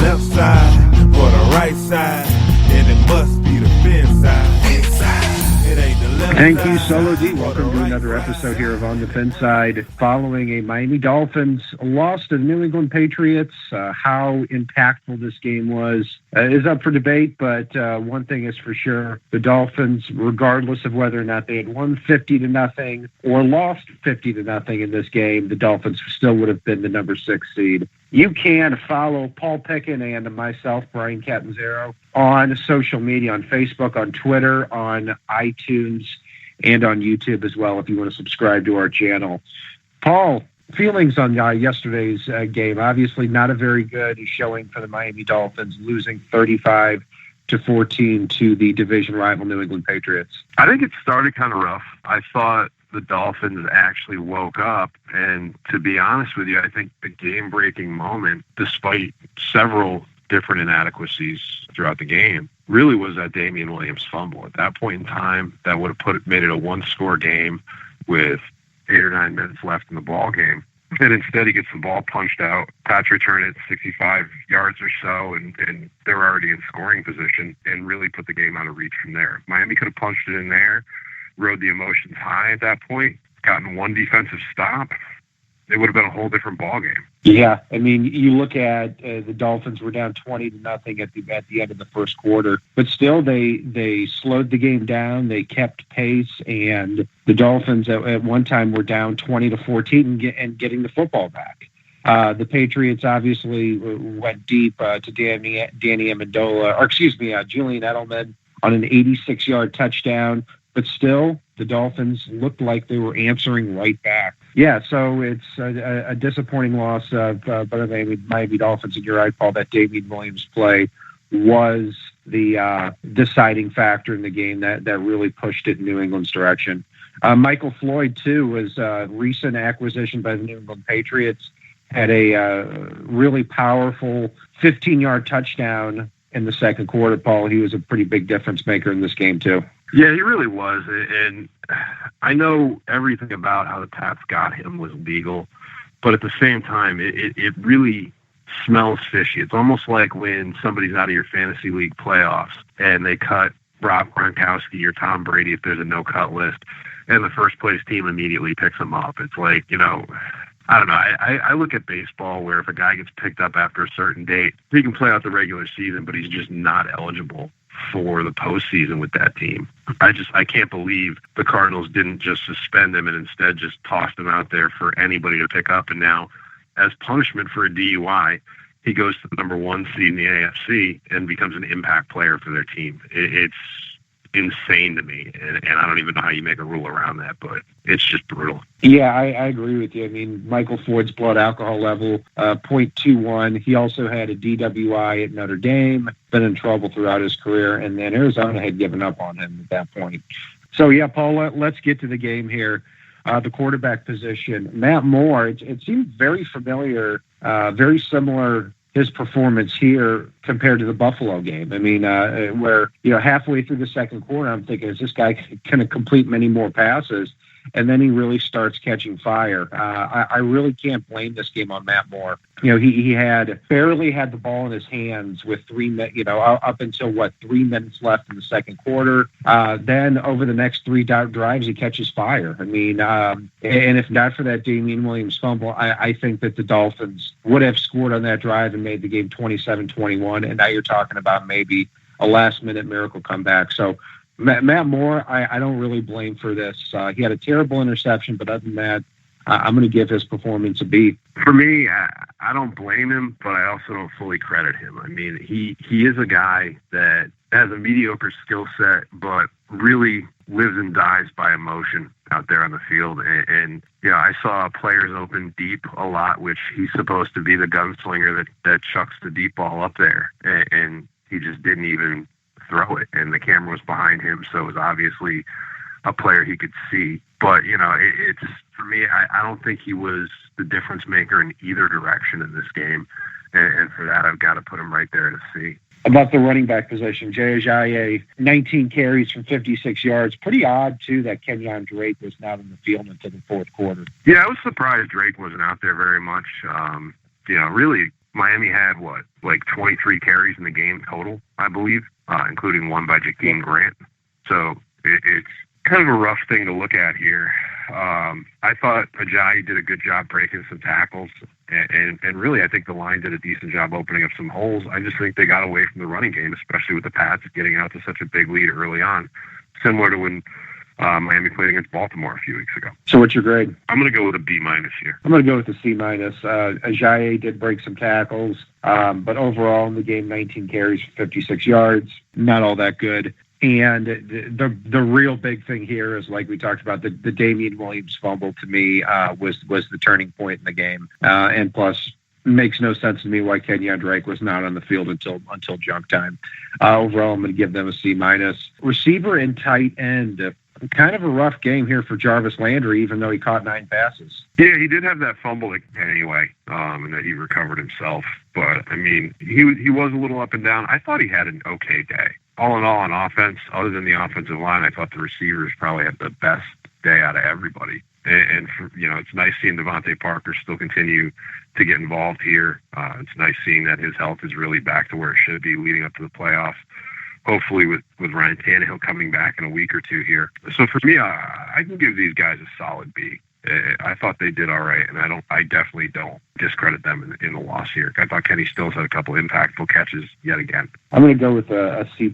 left side or the right side, then it must be the fin side. It ain't the left Thank side. you, Solo D. Welcome to another episode here of On the Fin Side. Following a Miami Dolphins loss to the New England Patriots, how impactful this game was is up for debate, but one thing is for sure, the Dolphins, regardless of whether or not they had won 50-0 or lost 50-0 in this game, the Dolphins still would have been the number 6 seed. You can follow Paul Picken and myself, Brian Catanzaro, on social media, on Facebook, on Twitter, on iTunes, and on YouTube as well if you want to subscribe to our channel. Paul, feelings on yesterday's game? Obviously not a very good showing for the Miami Dolphins, losing 35-14 to the division rival New England Patriots. I think it started kind of rough. I thought the Dolphins actually woke up, and to be honest with you, I think the game-breaking moment, despite several different inadequacies throughout the game, really was that Damian Williams fumble. At that point in time, that would have made it a one-score game with 8 or 9 minutes left in the ball game. And instead, he gets the ball punched out. Pats return it 65 yards or so, and they're already in scoring position and really put the game out of reach from there. Miami could have punched it in there, rode the emotions high at that point, gotten one defensive stop. It would have been a whole different ball game. Yeah, I mean, you look at the Dolphins were down 20-0 at the end of the first quarter, but still they slowed the game down. They kept pace, and the Dolphins at one time were down 20-14 and getting the football back. The Patriots obviously went deep to Danny Amendola, Julian Edelman on an 86-yard touchdown. But still, the Dolphins looked like they were answering right back. Yeah, so it's a disappointing loss by the Miami Dolphins. And you're right, Paul, that Damian Williams play was the deciding factor in the game that really pushed it in New England's direction. Michael Floyd, too, was a recent acquisition by the New England Patriots, had a really powerful 15-yard touchdown in the second quarter, Paul. He was a pretty big difference maker in this game, too. Yeah, he really was. And I know everything about how the Pats got him was legal, but at the same time, it really smells fishy. It's almost like when somebody's out of your fantasy league playoffs and they cut Rob Gronkowski or Tom Brady if there's a no-cut list, and the first-place team immediately picks them up. It's like, I don't know. I look at baseball where if a guy gets picked up after a certain date, he can play out the regular season, but he's just not eligible for the postseason with that team. I can't believe the Cardinals didn't just suspend him and instead just tossed him out there for anybody to pick up. And now, as punishment for a DUI, he goes to the number 1 seed in the AFC and becomes an impact player for their team. It's insane to me, and I don't even know how you make a rule around that, but it's just brutal. Yeah, I agree with you. I mean, Michael Floyd's blood alcohol level, 0.21. He also had a DWI at Notre Dame, been in trouble throughout his career, and then Arizona had given up on him at that point. So, yeah, Paul, let's get to the game here. The quarterback position, Matt Moore, it seemed very familiar, very similar his performance here compared to the Buffalo game. I mean, where, halfway through the second quarter, I'm thinking, is this guy going to complete many more passes? And then he really starts catching fire. I really can't blame this game on Matt Moore. He had barely had the ball in his hands with 3 minutes, up until 3 minutes left in the second quarter. Then over the next 3 drives, he catches fire. I mean, and if not for that Damian Williams fumble, I think that the Dolphins would have scored on that drive and made the game 27-21. And now you're talking about maybe a last-minute miracle comeback. So Matt Moore, I don't really blame for this. He had a terrible interception, but other than that, I'm going to give his performance a B. For me, I don't blame him, but I also don't fully credit him. I mean, he is a guy that has a mediocre skill set, but really lives and dies by emotion out there on the field. And I saw players open deep a lot, which he's supposed to be the gunslinger that chucks the deep ball up there. And he just didn't even throw it, and the camera was behind him, so it was obviously a player he could see. But, it's for me, I don't think he was the difference maker in either direction in this game, and for that, I've got to put him right there to see. About the running back position, Jay Ajayi, 19 carries from 56 yards. Pretty odd, too, that Kenyon Drake was not in the field until the fourth quarter. Yeah, I was surprised Drake wasn't out there very much. Really, Miami had, 23 carries in the game total, I believe, including one by Jakeem Grant. So it's kind of a rough thing to look at here. I thought Ajayi did a good job breaking some tackles, and really I think the line did a decent job opening up some holes. I just think they got away from the running game, especially with the Pats getting out to such a big lead early on, similar to when Miami played against Baltimore a few weeks ago. So what's your grade? I'm going to go with a B- here. I'm going to go with a C-. Ajayi did break some tackles, but overall in the game, 19 carries for 56 yards. Not all that good. And the real big thing here is, like we talked about, the Damian Williams fumble to me was the turning point in the game. And plus, makes no sense to me why Kenyon Drake was not on the field until junk time. Overall, I'm going to give them a C-. Receiver and tight end, kind of a rough game here for Jarvis Landry, even though he caught 9 passes. Yeah, he did have that fumble anyway, and that he recovered himself. But, I mean, he was a little up and down. I thought he had an okay day. All in all, on offense, other than the offensive line, I thought the receivers probably had the best day out of everybody. And it's nice seeing Devontae Parker still continue to get involved here. It's nice seeing that his health is really back to where it should be leading up to the playoffs. Hopefully with Ryan Tannehill coming back in a week or two here. So for me, I can give these guys a solid B. I thought they did all right, and I definitely don't discredit them in the loss here. I thought Kenny Stills had a couple impactful catches yet again. I'm going to go with a C+.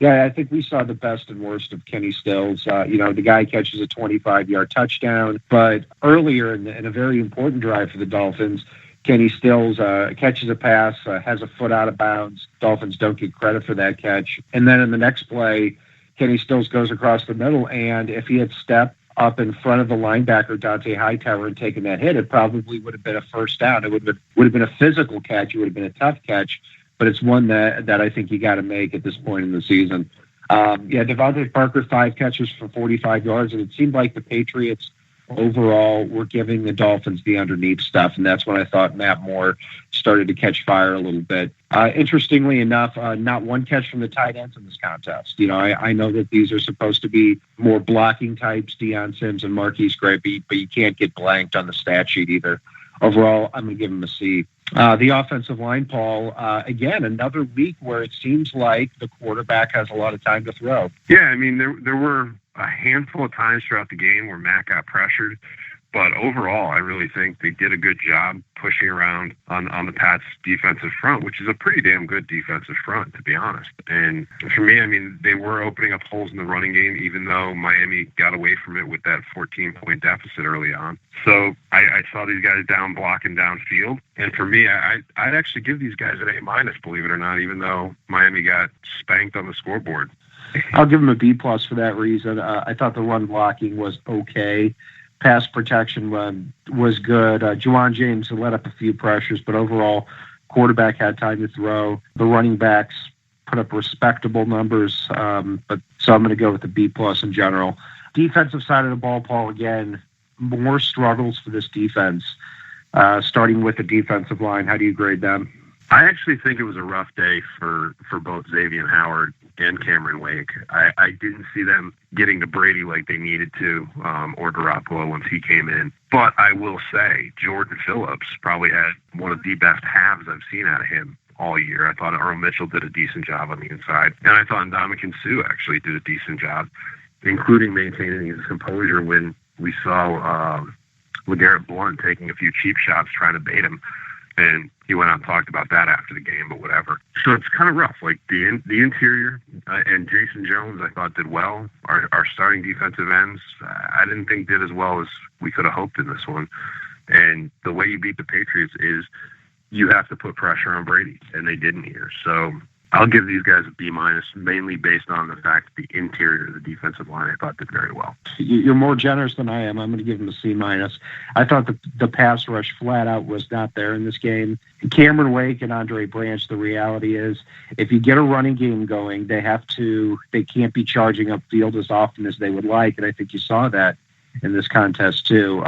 Yeah, I think we saw the best and worst of Kenny Stills. The guy catches a 25-yard touchdown, but earlier in a very important drive for the Dolphins, Kenny Stills catches a pass, has a foot out of bounds. Dolphins don't get credit for that catch. And then in the next play, Kenny Stills goes across the middle, and if he had stepped up in front of the linebacker, Dante Hightower, and taken that hit, it probably would have been a first down. It would have been a physical catch. It would have been a tough catch, but it's one that I think you got to make at this point in the season. Devontae Parker, 5 catches for 45 yards, and it seemed like the Patriots overall were giving the Dolphins the underneath stuff, and that's when I thought Matt Moore started to catch fire a little bit. Interestingly enough, not one catch from the tight ends in this contest. I know that these are supposed to be more blocking types, Deion Sims and Marquise Gray, but you can't get blanked on the stat sheet either. Overall, I'm going to give him a C. The offensive line, Paul, again, another week where it seems like the quarterback has a lot of time to throw. Yeah, I mean, there were a handful of times throughout the game where Matt got pressured, but overall, I really think they did a good job pushing around on the Pats' defensive front, which is a pretty damn good defensive front, to be honest. And for me, I mean, they were opening up holes in the running game, even though Miami got away from it with that 14-point deficit early on. So I saw these guys down blocking downfield. And for me, I'd actually give these guys an A-, believe it or not, even though Miami got spanked on the scoreboard. I'll give them a B+ for that reason. I thought the run blocking was okay. Pass protection was good. Juwan James let up a few pressures, but overall, quarterback had time to throw. The running backs put up respectable numbers, so I'm going to go with the B+ in general. Defensive side of the ball, Paul, again, more struggles for this defense, starting with the defensive line. How do you grade them? I actually think it was a rough day for both Xavier Howard and Cameron Wake. I didn't see them getting to Brady like they needed to, or Garoppolo once he came in. But I will say Jordan Phillips probably had one of the best halves I've seen out of him all year. I thought Earl Mitchell did a decent job on the inside. And I thought Ndamukong Suh actually did a decent job, including maintaining his composure when we saw LeGarrette Blount taking a few cheap shots trying to bait him. And he went out and talked about that after the game, but whatever. So it's kind of rough. Like the interior and Jason Jones, I thought did well. Our starting defensive ends, I didn't think did as well as we could have hoped in this one. And the way you beat the Patriots is you have to put pressure on Brady, and they didn't here. So I'll give these guys a B-, mainly based on the fact the interior of the defensive line I thought did very well. You're more generous than I am. I'm going to give them a C-. I thought the pass rush flat out was not there in this game. Cameron Wake and Andre Branch, the reality is if you get a running game going, they can't be charging upfield as often as they would like, and I think you saw that in this contest too.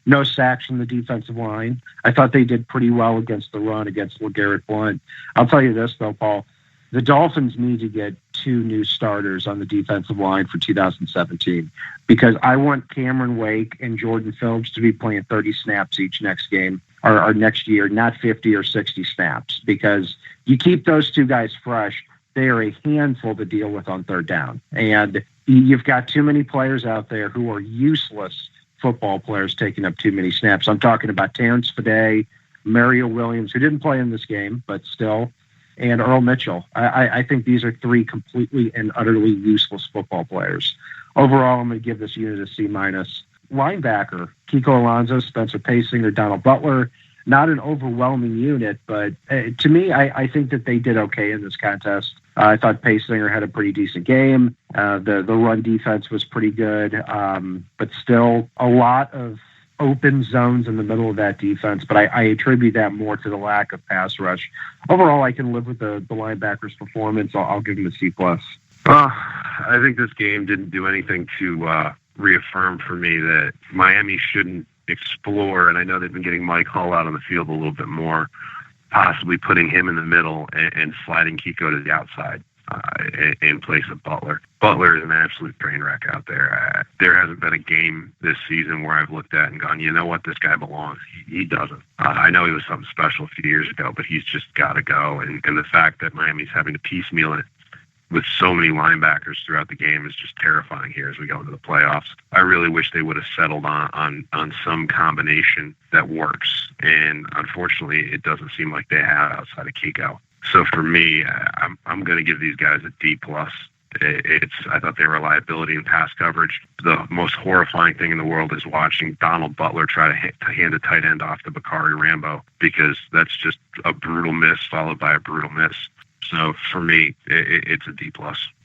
No sacks from the defensive line. I thought they did pretty well against the run against LeGarrette Blount. I'll tell you this though, Paul. The Dolphins need to get 2 new starters on the defensive line for 2017 because I want Cameron Wake and Jordan Phillips to be playing 30 snaps each next game. are next year, not 50 or 60 snaps, because you keep those two guys fresh. They are a handful to deal with on third down. And you've got too many players out there who are useless football players taking up too many snaps. I'm talking about Terrence Fede, Mario Williams, who didn't play in this game, but still, and Earl Mitchell. I think these are three completely and utterly useless football players. Overall, I'm going to give this unit a C-. Linebacker, Kiko Alonso, Spencer Paysinger, Donald Butler, not an overwhelming unit, but to me, I think that they did okay in this contest. I thought Paysinger had a pretty decent game. The run defense was pretty good, but still a lot of open zones in the middle of that defense. But I attribute that more to the lack of pass rush. Overall, I can live with the linebackers' performance. I'll give them a C+. I think this game didn't do anything to reaffirm for me that Miami shouldn't explore, and I know they've been getting Mike Hull out on the field a little bit more, possibly putting him in the middle and sliding Kiko to the outside in place of Butler. Butler is an absolute train wreck out there. There hasn't been a game this season where I've looked at and gone, you know what, this guy belongs. He doesn't. I know he was something special a few years ago, but he's just got to go. And the fact that Miami's having to piecemeal it with so many linebackers throughout the game is just terrifying here as we go into the playoffs. I really wish they would have settled on some combination that works, and unfortunately, it doesn't seem like they have outside of Kiko. So for me, I'm going to give these guys a D+. I thought they were a liability in pass coverage. The most horrifying thing in the world is watching Donald Butler try to hand a tight end off to Bakari Rambo, because that's just a brutal miss followed by a brutal miss. So for me, it's a D+.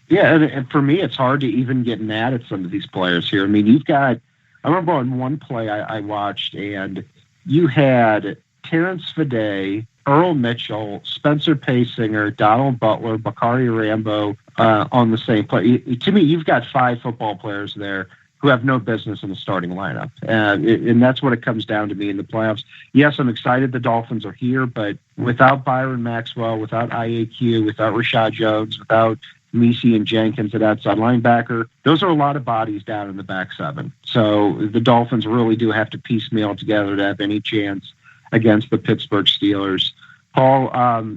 Yeah, and for me, it's hard to even get mad at some of these players here. I mean, I remember on one play I watched, and you had Terrence Fede, Earl Mitchell, Spencer Paysinger, Donald Butler, Bakari Rambo on the same play. To me, you've got 5 football players there who have no business in the starting lineup. And that's what it comes down to me in the playoffs. Yes, I'm excited the Dolphins are here, but without Byron Maxwell, without IAQ, without Rashad Jones, without Messi and Jenkins at outside linebacker, those are a lot of bodies down in the back 7. So the Dolphins really do have to piecemeal together to have any chance against the Pittsburgh Steelers. Paul,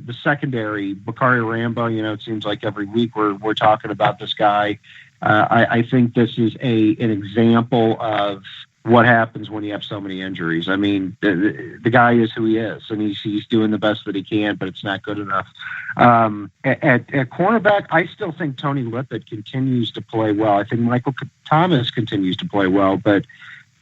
the secondary, Bakari Rambo, it seems like every week we're talking about this guy. I think this is an example of what happens when you have so many injuries. I mean, the guy is who he is, and he's doing the best that he can, but it's not good enough. At cornerback, I still think Tony Lippett continues to play well. I think Michael Thomas continues to play well, but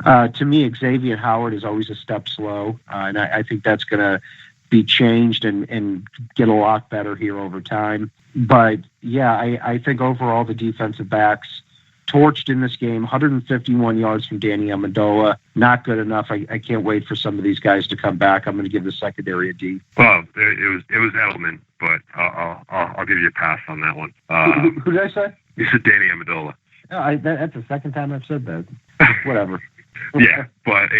to me, Xavier Howard is always a step slow, and I think that's going to be changed and get a lot better here over time. But yeah, I think overall the defensive backs torched in this game. 151 yards from Danny Amendola, not good enough. I can't wait for some of these guys to come back. I'm going to give the secondary a D. Well, it was Edelman, but I'll give you a pass on that one. Who did I say? You said Danny Amendola. Oh, that's the second time I've said that. Whatever. Yeah, but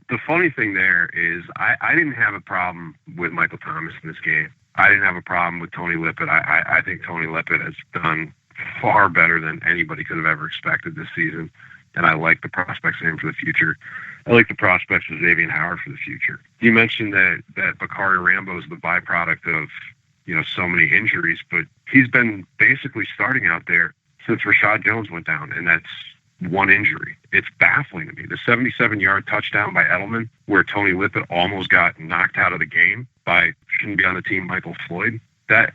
the funny thing there is I didn't have a problem with Michael Thomas in this game. I didn't have a problem with Tony Lippett. I think Tony Lippett has done far better than anybody could have ever expected this season, and I like the prospects of him for the future. I like the prospects of Xavier Howard for the future. You mentioned that Bakari Rambo is the byproduct of so many injuries, but he's been basically starting out there since Rashad Jones went down, and that's one injury. It's baffling to me. The 77-yard touchdown by Edelman, where Tony Lippett almost got knocked out of the game by shouldn't be on the team Michael Floyd. That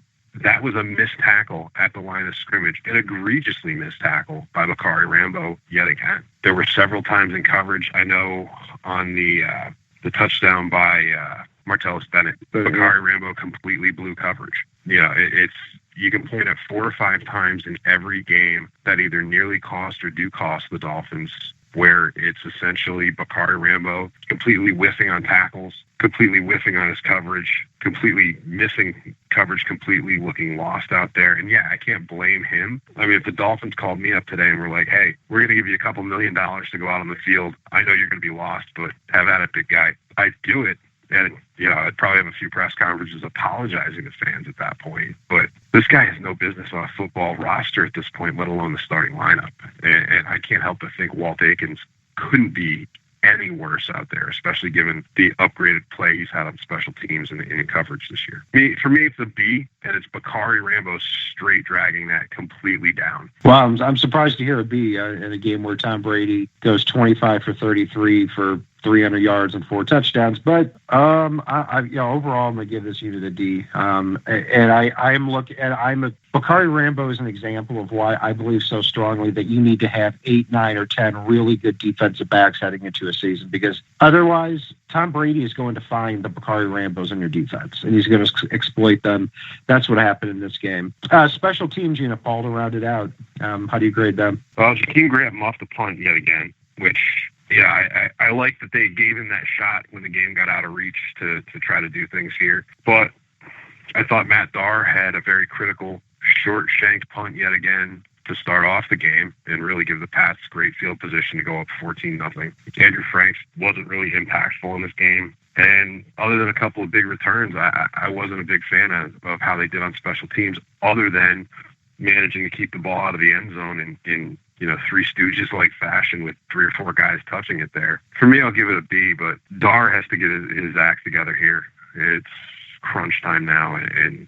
was a missed tackle at the line of scrimmage, an egregiously missed tackle by Bakari Rambo yet again. There were several times in coverage. I know on the touchdown by Martellus Bennett, Bakari Rambo completely blew coverage. You can point at 4 or 5 times in every game that either nearly cost or do cost the Dolphins, where it's essentially Bakari Rambo completely whiffing on tackles, completely whiffing on his coverage, completely missing coverage, completely looking lost out there. And yeah, I can't blame him. I mean, if the Dolphins called me up today and were like, hey, we're going to give you $2 million to go out on the field, I know you're going to be lost, but have at it, big guy. I'd do it. And, I'd probably have a few press conferences apologizing to fans at that point. But this guy has no business on a football roster at this point, let alone the starting lineup. And I can't help but think Walt Aikens couldn't be any worse out there, especially given the upgraded play he's had on special teams and in coverage this year. For me, it's a B, and it's Bakari Rambo straight dragging that completely down. Well, I'm surprised to hear a B in a game where Tom Brady goes 25 for 33 for 300 yards and 4 touchdowns. But overall, I'm gonna give this unit a D. Bakari Rambo is an example of why I believe so strongly that you need to have 8, 9, or 10 really good defensive backs heading into a season, because otherwise Tom Brady is going to find the Bakari Rambos in your defense, and he's going to exploit them. That's what happened in this game. Special teams unit, Paul, to round it out. How do you grade them? Well, Jakeem Grant muffed the punt yet again, which... Yeah, I like that they gave him that shot when the game got out of reach to try to do things here. But I thought Matt Darr had a very critical short shanked punt yet again to start off the game and really give the Pats great field position to go up 14-0. Andrew Franks wasn't really impactful in this game. And other than a couple of big returns, I wasn't a big fan of how they did on special teams, other than managing to keep the ball out of the end zone in Three Stooges-like fashion with 3 or 4 guys touching it there. For me, I'll give it a B, but Darr has to get his act together here. It's crunch time now, and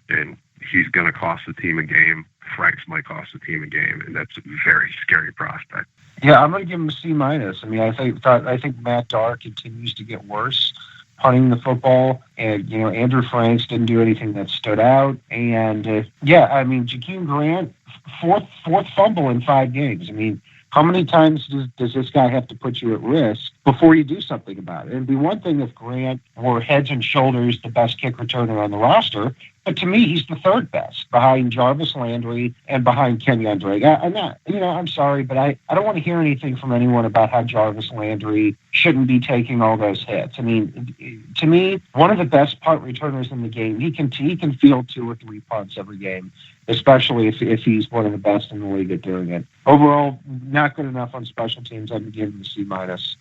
he's going to cost the team a game. Franks might cost the team a game, and that's a very scary prospect. Yeah, I'm going to give him a C-. I think Matt Darr continues to get worse punting the football, and Andrew Franks didn't do anything that stood out, and Jakeem Grant, fourth fumble in 5 games. I mean, how many times does this guy have to put you at risk before you do something about it? It'd be one thing if Grant were heads and shoulders the best kick returner on the roster, but to me, he's the 3rd best, behind Jarvis Landry and behind Kenyon Drake. I'm sorry, but I don't want to hear anything from anyone about how Jarvis Landry shouldn't be taking all those hits. I mean, to me, one of the best punt returners in the game. He can field 2 or 3 punts every game, especially if he's one of the best in the league at doing it. Overall, not good enough on special teams. I'd give him a C-.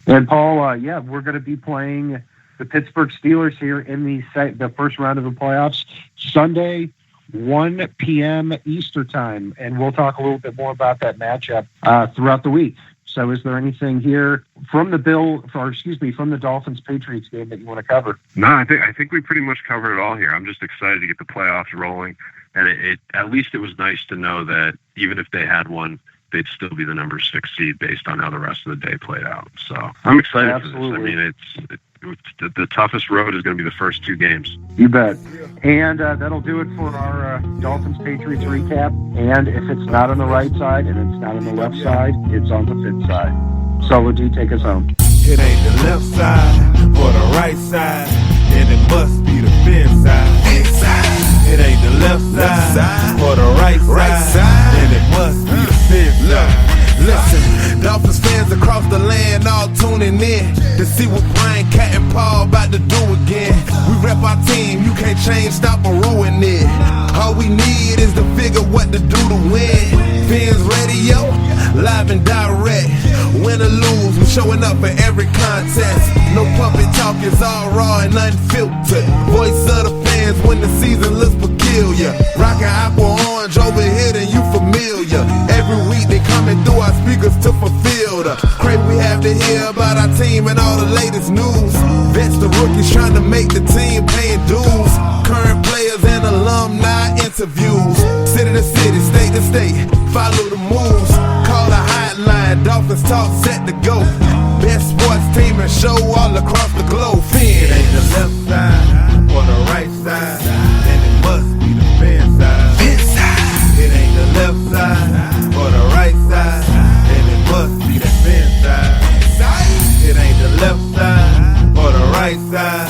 And Paul, we're going to be playing the Pittsburgh Steelers here in the first round of the playoffs Sunday, 1 p.m. Eastern time, and we'll talk a little bit more about that matchup throughout the week. So is there anything here from the Dolphins Patriots game that you want to cover? No, I think we pretty much covered it all here. I'm just excited to get the playoffs rolling, and it at least it was nice to know that even if they had one, they'd still be the number 6 seed based on how the rest of the day played out. So I'm excited Absolutely. for this. I mean, the toughest road is going to be the first 2 games. You bet. And that'll do it for our Dolphins-Patriots recap. And if it's not on the right side and it's not on the left side, it's on the fit side. Solo D, take us home. It ain't the left side or the right side, and it must be the fin side. Inside. It ain't the left side or the right side, and it must be the fin side. Listen, Dolphins fans across the land all tuning in to see what Brian, Cat, and Paul about to do again. We rep our team, you can't change, stop, or ruin it. All we need is to figure what to do to win. Fins Radio, live and direct. Win or lose, we're showing up for every contest. No puppet talk, it's all raw and unfiltered. Voice of the fans when the season looks peculiar. Rockin' aqua orange over here, then you familiar. Every week they coming through our speakers to fulfill the crave we have to hear about our team and all the latest news. Vets the rookies trying to make the team, paying dues. Current players and alumni interviews. City to city, state to state, follow the moves. Call the hotline, Dolphins talk set to go. Best sports team and show all across the globe. It ain't the left side or the right side, and it must be the fin side. It ain't the left side or the right side, and it must be the fin side. It ain't the left side or the right side,